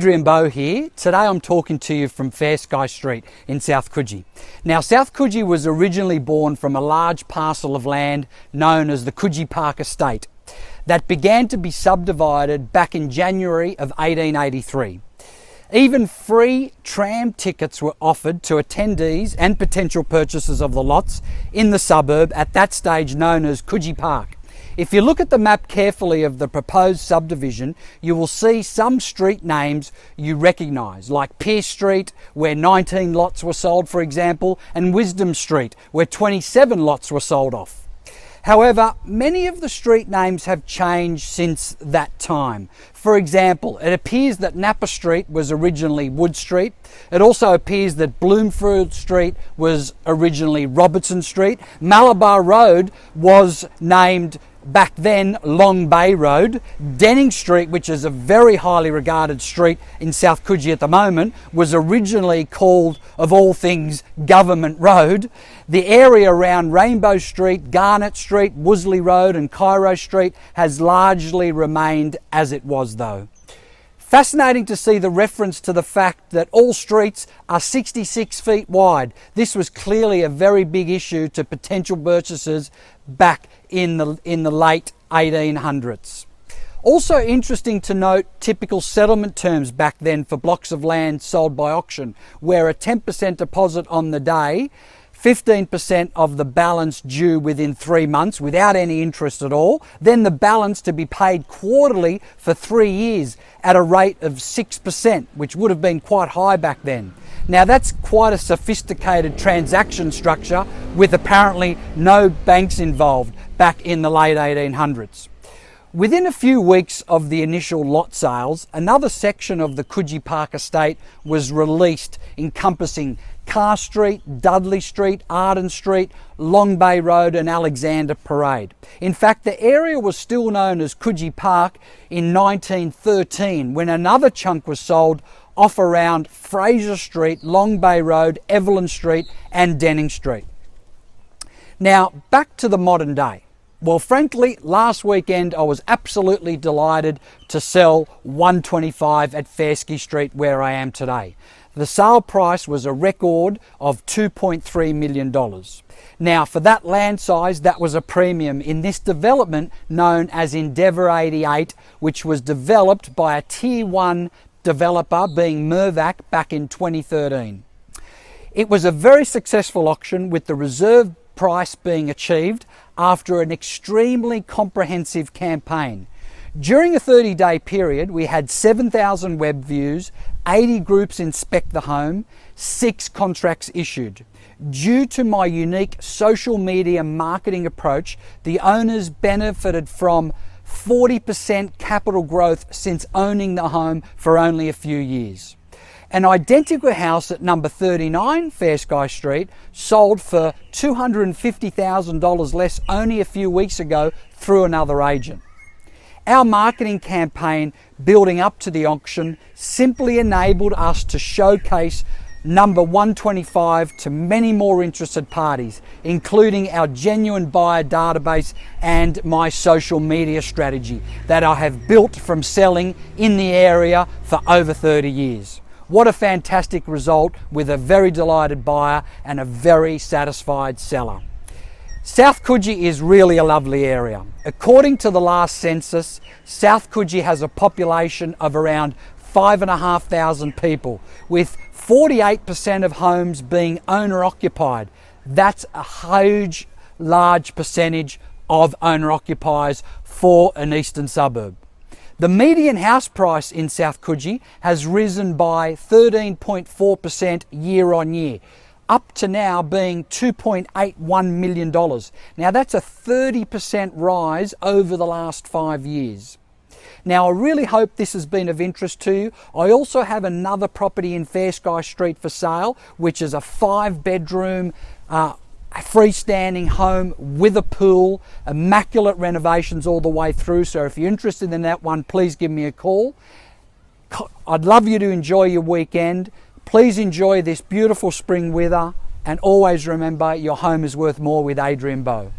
Adrian Bo here. Today I'm talking to you from Fair Sky Street in South Coogee. Now, South Coogee was originally born from a large parcel of land known as the Coogee Park estate that began to be subdivided back in January of 1883. Even free tram tickets were offered to attendees and potential purchasers of the lots in the suburb at that stage known as Coogee Park. If you look at the map carefully of the proposed subdivision, you will see some street names you recognise, like Pierce Street, where 19 lots were sold, for example, and Wisdom Street, where 27 lots were sold off. However, many of the street names have changed since that time. For example, it appears that Napa Street was originally Wood Street. It also appears that Bloomfield Street was originally Robertson Street. Malabar Road was named back then Long Bay Road. Denning Street, which is a very highly regarded street in South Coogee at the moment, was originally called, of all things, Government Road. The area around Rainbow Street, Garnett Street, Worsley Road and Cairo Street has largely remained as it was though. Fascinating to see the reference to the fact that all streets are 66 feet wide. This was clearly a very big issue to potential purchasers back in the late 1800s. Also interesting to note typical settlement terms back then for blocks of land sold by auction, where a 10% deposit on the day, 15% of the balance due within 3 months without any interest at all, then the balance to be paid quarterly for 3 years at a rate of 6%, which would have been quite high back then. Now that's quite a sophisticated transaction structure with apparently no banks involved back in the late 1800s. Within a few weeks of the initial lot sales, another section of the Coogee Park estate was released, encompassing Carr Street, Dudley Street, Arden Street, Long Bay Road and Alexander Parade. In fact, the area was still known as Coogee Park in 1913 when another chunk was sold off around Fraser Street, Long Bay Road, Evelyn Street and Denning Street. Now, back to the modern day. Well, frankly, last weekend I was absolutely delighted to sell 125 at Fair Sky Street where I am today. The sale price was a record of $2.3 million. Now, for that land size, that was a premium in this development known as Endeavour 88, which was developed by a Tier 1 developer, being Mirvac, back in 2013. It was a very successful auction, with the reserve price being achieved after an extremely comprehensive campaign. During a 30-day period, we had 7,000 web views, 80 groups inspect the home, 6 contracts issued. Due to my unique social media marketing approach, the owners benefited from 40% capital growth since owning the home for only a few years. An identical house at number 39 Fair Sky Street sold for $250,000 less only a few weeks ago through another agent. Our marketing campaign building up to the auction simply enabled us to showcase number 125 to many more interested parties, including our genuine buyer database and my social media strategy that I have built from selling in the area for over 30 years. What a fantastic result, with a very delighted buyer and a very satisfied seller. South Coogee is really a lovely area. According to the last census, South Coogee has a population of around 5,500 people, with 48% of homes being owner-occupied. That's a huge, large percentage of owner-occupiers for an eastern suburb. The median house price in South Coogee has risen by 13.4% year on year, up to now being $2.81 million. Now that's a 30% rise over the last 5 years. Now, I really hope this has been of interest to you. I also have another property in Fair Sky Street for sale, which is a 5-bedroom freestanding home with a pool, immaculate renovations all the way through. So if you're interested in that one, please give me a call. I'd love you to enjoy your weekend. Please enjoy this beautiful spring weather, and always remember, your home is worth more with Adrian Bo.